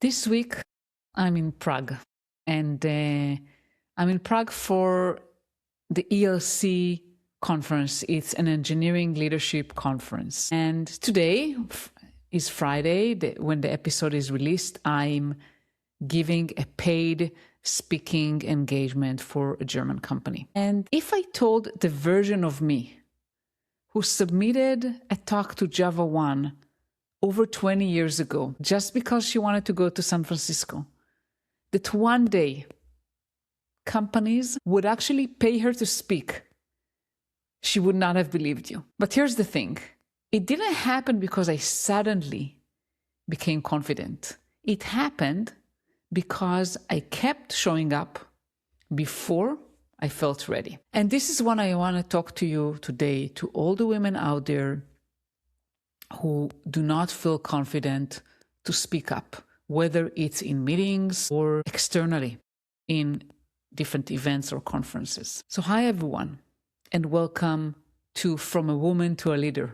This week, I'm in Prague, and I'm in Prague for the ELC conference. It's an engineering leadership conference. And today is Friday, when the episode is released. I'm giving a paid speaking engagement for a German company. And if I told the version of me who submitted a talk to JavaOne over 20 years ago, just because she wanted to go to San Francisco, that one day companies would actually pay her to speak, she would not have believed you. But here's the thing. It didn't happen because I suddenly became confident. It happened because I kept showing up before I felt ready. And this is what I want to talk to you today, to all the women out there who do not feel confident to speak up, whether it's in meetings or externally in different events or conferences. So hi everyone, and welcome to From a Woman to a Leader,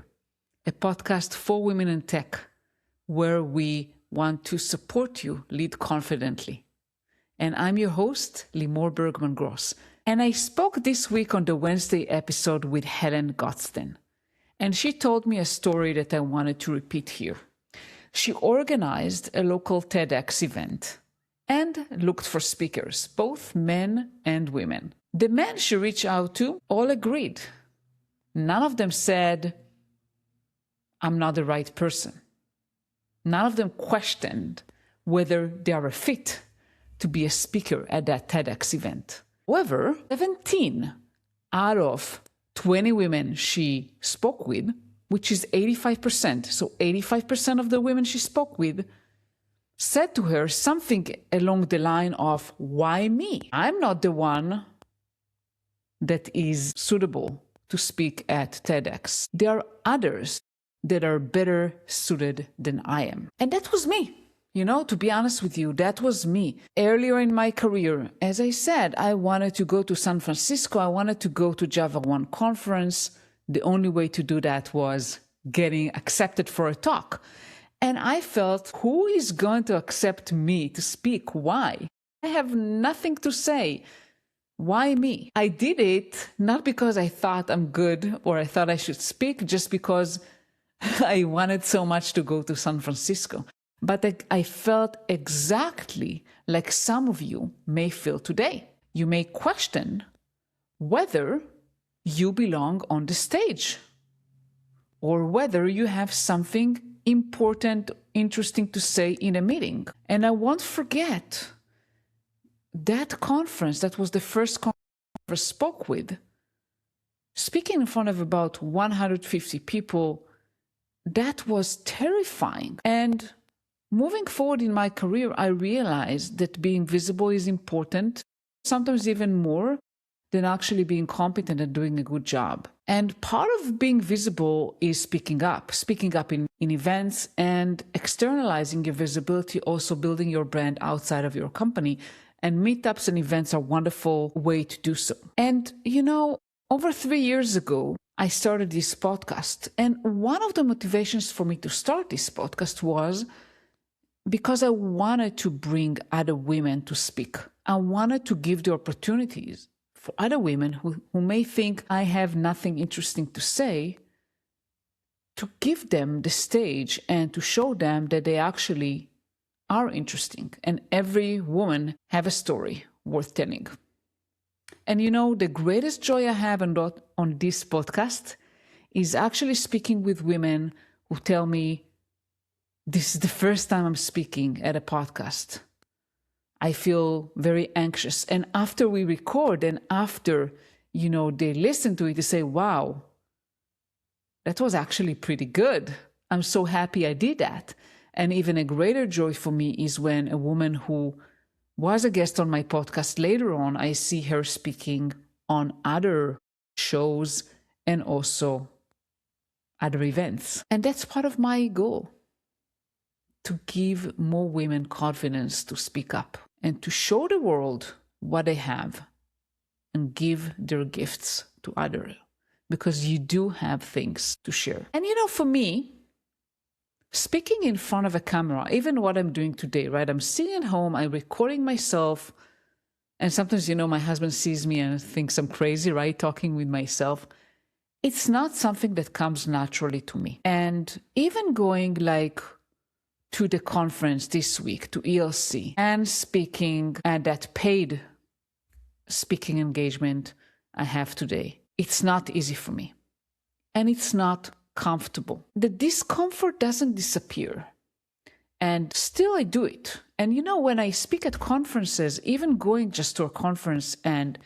a podcast for women in tech, where we want to support you lead confidently. And I'm your host, Limor Bergman Gross. And I spoke this week on the Wednesday episode with Helen Gottsten. And she told me a story that I wanted to repeat here. She organized a local TEDx event and looked for speakers, both men and women. The men she reached out to all agreed. None of them said, I'm not the right person. None of them questioned whether they are a fit to be a speaker at that TEDx event. However, 17 out of 20 women she spoke with, which is 85%, so 85% of the women she spoke with said to her something along the line of, why me? I'm not the one that is suitable to speak at TEDx. There are others that are better suited than I am. And that was me. You know, to be honest with you, that was me. Earlier in my career, as I said, I wanted to go to San Francisco. I wanted to go to JavaOne conference. The only way to do that was getting accepted for a talk. And I felt, who is going to accept me to speak? Why? I have nothing to say. Why me? I did it not because I thought I'm good or I thought I should speak, just because I wanted so much to go to San Francisco. But I felt exactly like some of you may feel today. You may question whether you belong on the stage or whether you have something important, interesting to say in a meeting. And I won't forget that conference, that was the first conference I ever spoke with. Speaking in front of about 150 people, that was terrifying. And moving forward in my career, I realized that being visible is important, sometimes even more than actually being competent and doing a good job. And part of being visible is speaking up in events and externalizing your visibility, also building your brand outside of your company. And meetups and events are a wonderful way to do so. And, you know, over 3 years ago, I started this podcast. And one of the motivations for me to start this podcast was because I wanted to bring other women to speak. I wanted to give the opportunities for other women who may think I have nothing interesting to say, to give them the stage and to show them that they actually are interesting. And every woman have a story worth telling. And you know, the greatest joy I have on this podcast is actually speaking with women who tell me, this is the first time I'm speaking at a podcast. I feel very anxious. And after we record and after, you know, they listen to it, they say, wow, that was actually pretty good. I'm so happy I did that. And even a greater joy for me is when a woman who was a guest on my podcast, later on, I see her speaking on other shows and also other events. And that's part of my goal, to give more women confidence to speak up and to show the world what they have and give their gifts to others, because you do have things to share. And you know, for me, speaking in front of a camera, even what I'm doing today, right? I'm sitting at home, I'm recording myself. And sometimes, my husband sees me and thinks I'm crazy, right? Talking with myself. It's not something that comes naturally to me. And even going to the conference this week, to ELC, and speaking at that paid speaking engagement I have today, it's not easy for me. And it's not comfortable. The discomfort doesn't disappear. And still I do it. And when I speak at conferences, even going just to a conference and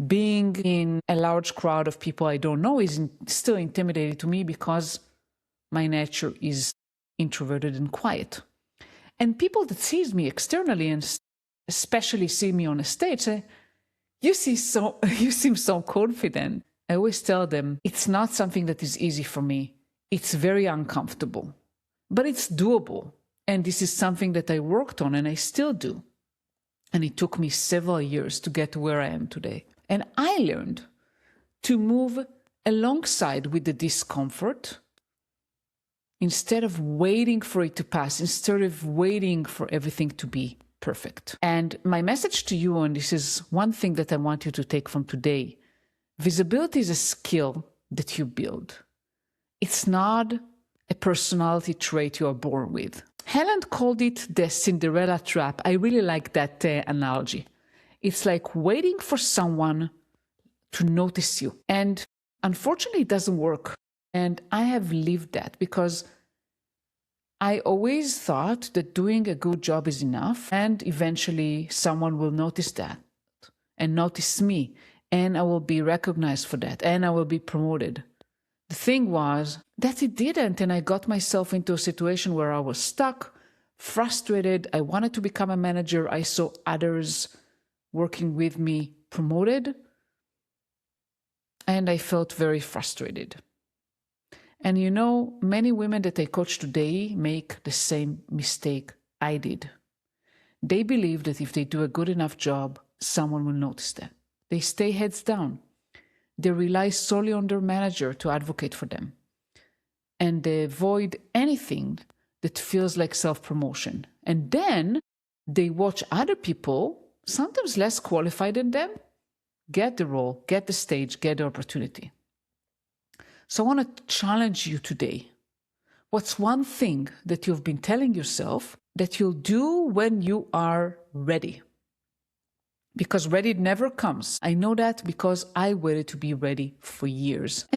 being in a large crowd of people I don't know is still intimidating to me because my nature is introverted and quiet. And people that sees me externally and especially see me on a stage say, you seem so confident. I always tell them it's not something that is easy for me. It's very uncomfortable, but it's doable. And this is something that I worked on and I still do. And it took me several years to get to where I am today. And I learned to move alongside with the discomfort instead of waiting for it to pass, instead of waiting for everything to be perfect. And my message to you, and this is one thing that I want you to take from today, visibility is a skill that you build. It's not a personality trait you are born with. Helen called it the Cinderella trap. I really like that analogy. It's like waiting for someone to notice you. And unfortunately, it doesn't work. And I have lived that because I always thought that doing a good job is enough. And eventually someone will notice that and notice me. And I will be recognized for that. And I will be promoted. The thing was that it didn't, and I got myself into a situation where I was stuck, frustrated. I wanted to become a manager. I saw others working with me promoted, and I felt very frustrated. And many women that I coach today make the same mistake I did. They believe that if they do a good enough job, someone will notice that. They stay heads down. They rely solely on their manager to advocate for them. And they avoid anything that feels like self-promotion. And then they watch other people, sometimes less qualified than them, get the role, get the stage, get the opportunity. So I want to challenge you today. What's one thing that you've been telling yourself that you'll do when you are ready? Because ready never comes. I know that because I waited to be ready for years.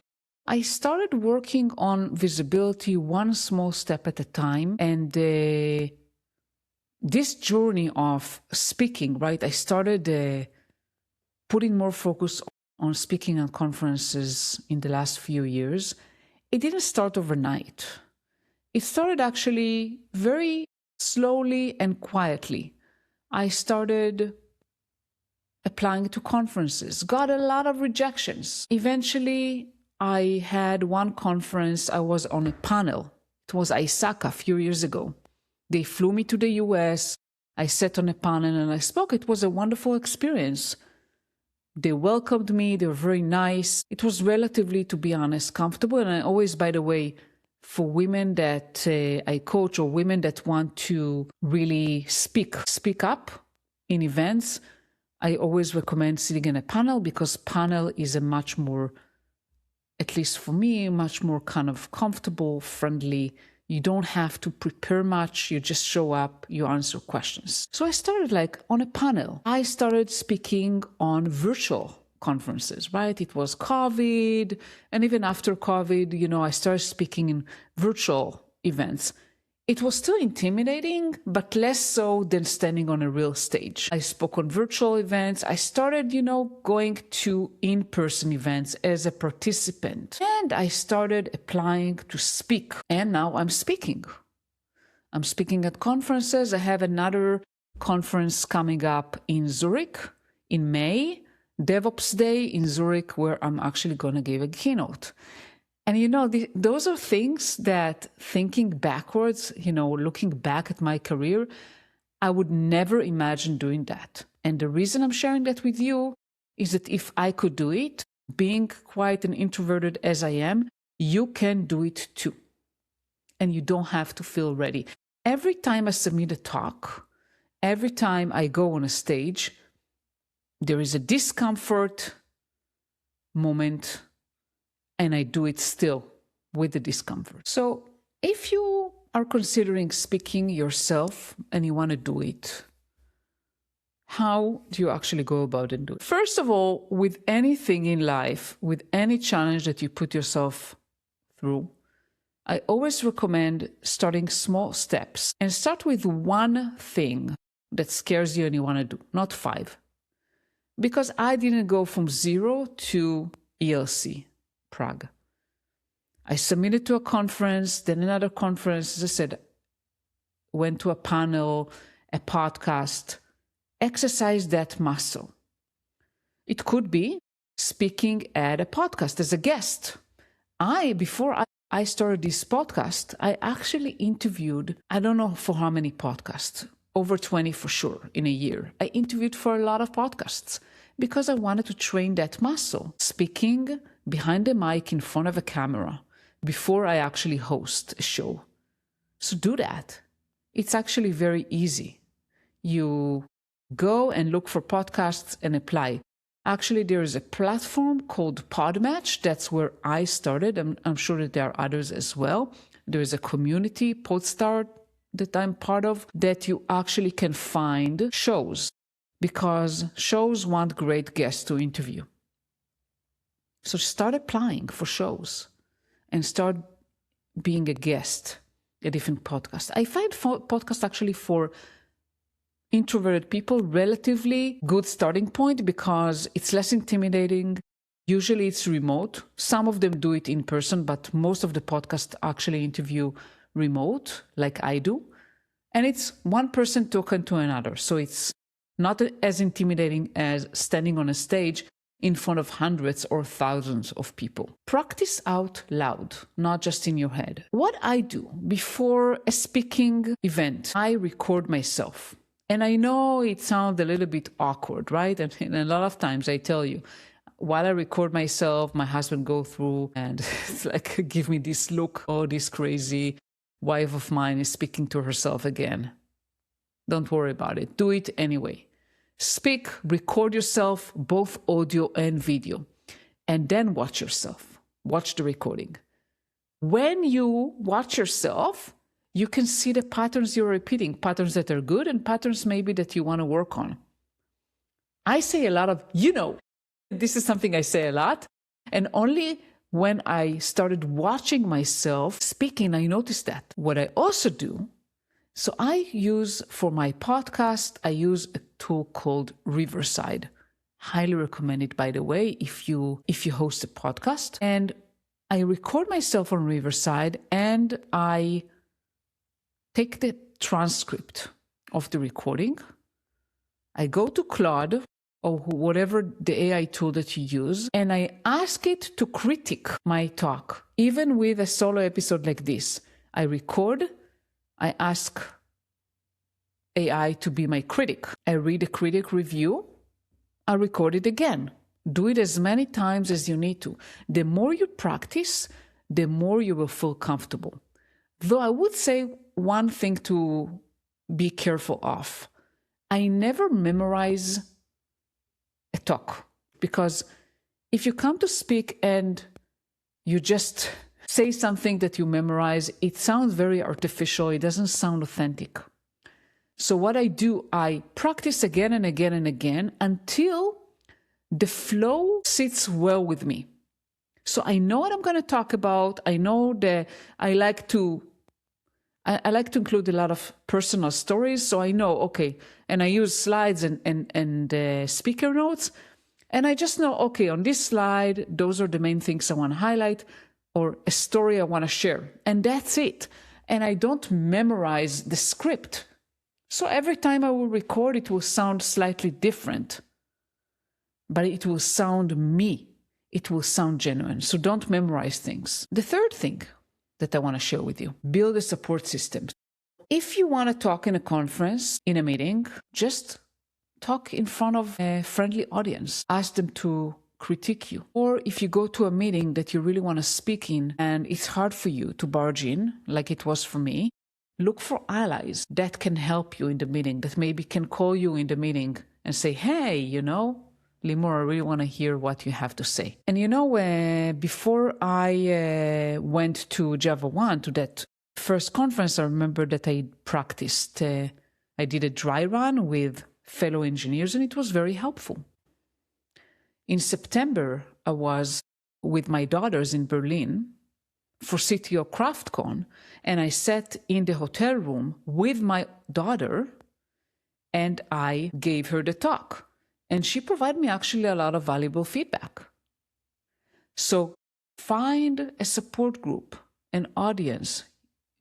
I started working on visibility one small step at a time. And this journey of speaking, right? I started putting more focus on speaking on conferences in the last few years. It didn't start overnight. It started actually very slowly and quietly. I started applying to conferences, got a lot of rejections. Eventually, I had one conference, I was on a panel. It was ISACA a few years ago. They flew me to the US, I sat on a panel and I spoke. It was a wonderful experience. They welcomed me, they were very nice. It was relatively, to be honest, comfortable. And I always, by the way, for women that I coach or women that want to really speak up in events, I always recommend sitting in a panel because panel is a much more, at least for me, much more kind of comfortable, friendly. You don't have to prepare much. You just show up, you answer questions. So I started on a panel. I started speaking on virtual conferences, right? It was COVID. And even after COVID, I started speaking in virtual events. It was still intimidating, but less so than standing on a real stage. I spoke on virtual events. I started, going to in-person events as a participant. And I started applying to speak. And now I'm speaking. I'm speaking at conferences. I have another conference coming up in Zurich in May, DevOps Day in Zurich, where I'm actually going to give a keynote. And those are things that thinking backwards, looking back at my career, I would never imagine doing that. And the reason I'm sharing that with you is that if I could do it, being quite an introverted as I am, you can do it too. and you don't have to feel ready. Every time I submit a talk, every time I go on a stage, there is a discomfort moment, and I do it still with the discomfort. So if you are considering speaking yourself and you want to do it, how do you actually go about and do it? First of all, with anything in life, with any challenge that you put yourself through, I always recommend starting small steps and start with one thing that scares you and you want to do, not 5. Because I didn't go from 0 to ELC, Prague. I submitted to a conference, then another conference, as I said, went to a panel, a podcast, exercise that muscle. It could be speaking at a podcast as a guest. Before I started this podcast, I actually interviewed, I don't know for how many podcasts, over 20 for sure in a year. I interviewed for a lot of podcasts because I wanted to train that muscle, speaking behind the mic in front of a camera before I actually host a show. So do that. It's actually very easy. You go and look for podcasts and apply. Actually, there is a platform called Podmatch. That's where I started. I'm sure that there are others as well. There is a community, Podstar, that I'm part of, that you actually can find shows, because shows want great guests to interview. So start applying for shows and start being a guest at different podcasts. I find podcasts actually for introverted people relatively good starting point because it's less intimidating. Usually it's remote. Some of them do it in person, but most of the podcasts actually interview remote, like I do. And it's one person talking to another. So it's not as intimidating as standing on a stage in front of hundreds or thousands of people. Practice out loud, not just in your head. What I do before a speaking event, I record myself. And I know it sounds a little bit awkward, right? And a lot of times I tell you, while I record myself, my husband go through and it's like, give me this look, oh, this crazy wife of mine is speaking to herself again. Don't worry about it. Do it anyway. Speak, record yourself, both audio and video, and then watch yourself. Watch the recording. When you watch yourself, you can see the patterns you're repeating, patterns that are good and patterns maybe that you want to work on. I say a lot of, this is something I say a lot. And only when I started watching myself speaking, I noticed that. What I also do, so I use for my podcast, I use a tool called Riverside. Highly recommend it, by the way, if you host a podcast. And I record myself on Riverside and I take the transcript of the recording. I go to Claude or whatever the AI tool that you use, and I ask it to critique my talk. Even with a solo episode like this, I record, I ask AI to be my critic. I read a critic review, I record it again. Do it as many times as you need to. The more you practice, the more you will feel comfortable. Though I would say one thing to be careful of. I never memorize a talk, because if you come to speak and you just say something that you memorize, it sounds very artificial. It doesn't sound authentic. So what I do, I practice again and again and again until the flow sits well with me. So I know what I'm going to talk about. I know that I like to include a lot of personal stories. So I know, okay, and I use slides and speaker notes. And I just know, okay, on this slide, those are the main things I want to highlight, or a story I want to share. And that's it. And I don't memorize the script. So every time I will record, it will sound slightly different. But it will sound me. It will sound genuine. So don't memorize things. The third thing that I want to share with you, build a support system. If you want to talk in a conference, in a meeting, just talk in front of a friendly audience. Ask them to critique you. Or if you go to a meeting that you really want to speak in and it's hard for you to barge in, like it was for me, look for allies that can help you in the meeting, that maybe can call you in the meeting and say, hey, Limor, I really want to hear what you have to say. And before I went to JavaOne, to that first conference, I remember that I practiced. I did a dry run with fellow engineers, and it was very helpful. In September, I was with my daughters in Berlin for CTO CraftCon, and I sat in the hotel room with my daughter, and I gave her the talk. And she provided me actually a lot of valuable feedback. So find a support group, an audience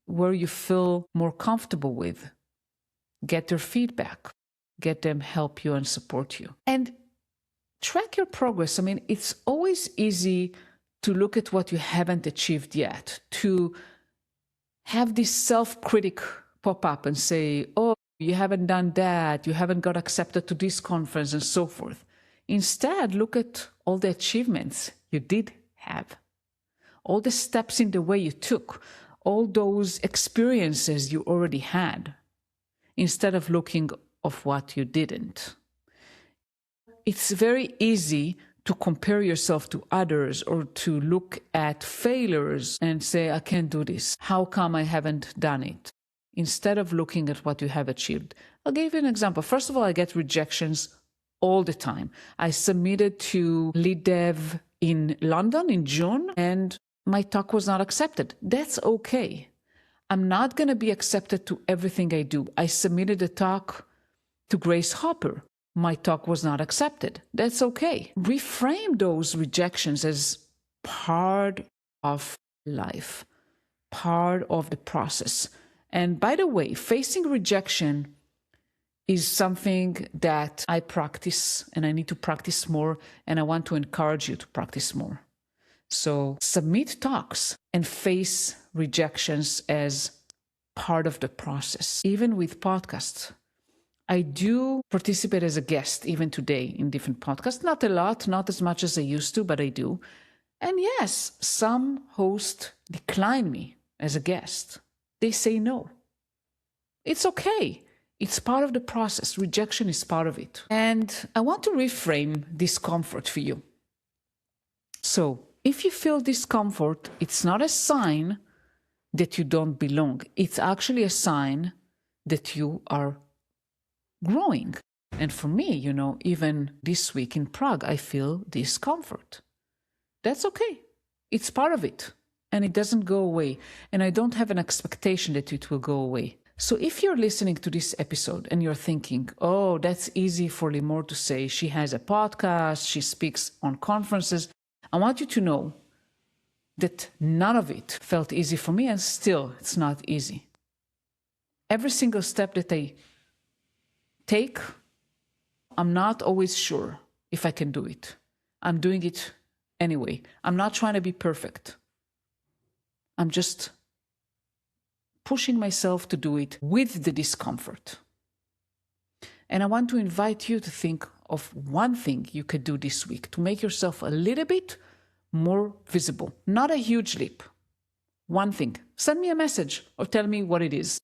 where you feel more comfortable with. Get their feedback. Get them help you and support you. And track your progress. I mean, it's always easy to look at what you haven't achieved yet, to have this self-critic pop up and say, oh, you haven't done that, you haven't got accepted to this conference, and so forth. Instead, look at all the achievements you did have, all the steps in the way you took, all those experiences you already had, instead of looking of what you didn't. It's very easy to compare yourself to others or to look at failures and say, I can't do this. How come I haven't done it? Instead of looking at what you have achieved. I'll give you an example. First of all, I get rejections all the time. I submitted to Lead Dev in London in June, and my talk was not accepted. That's okay. I'm not going to be accepted to everything I do. I submitted a talk to Grace Hopper. My talk was not accepted. That's okay. Reframe those rejections as part of life, part of the process. And by the way, facing rejection is something that I practice, and I need to practice more, and I want to encourage you to practice more. So submit talks and face rejections as part of the process. Even with podcasts, I do participate as a guest even today in different podcasts. Not a lot, not as much as I used to, but I do. And yes, some hosts decline me as a guest. They say no. It's okay. It's part of the process. Rejection is part of it. And I want to reframe discomfort for you. So if you feel discomfort, it's not a sign that you don't belong. It's actually a sign that you are growing. And for me, even this week in Prague, I feel discomfort. That's okay. It's part of it. And it doesn't go away. And I don't have an expectation that it will go away. So if you're listening to this episode and you're thinking, oh, that's easy for Limor to say. She has a podcast, she speaks on conferences. I want you to know that none of it felt easy for me, and still it's not easy. Every single step that I take, I'm not always sure if I can do it. I'm doing it anyway. I'm not trying to be perfect. I'm just pushing myself to do it with the discomfort. And I want to invite you to think of one thing you could do this week to make yourself a little bit more visible. Not a huge leap. One thing. Send me a message or tell me what it is.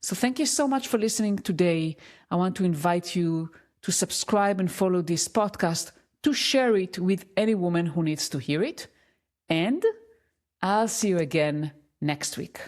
So thank you so much for listening today. I want to invite you to subscribe and follow this podcast, to share it with any woman who needs to hear it. And I'll see you again next week.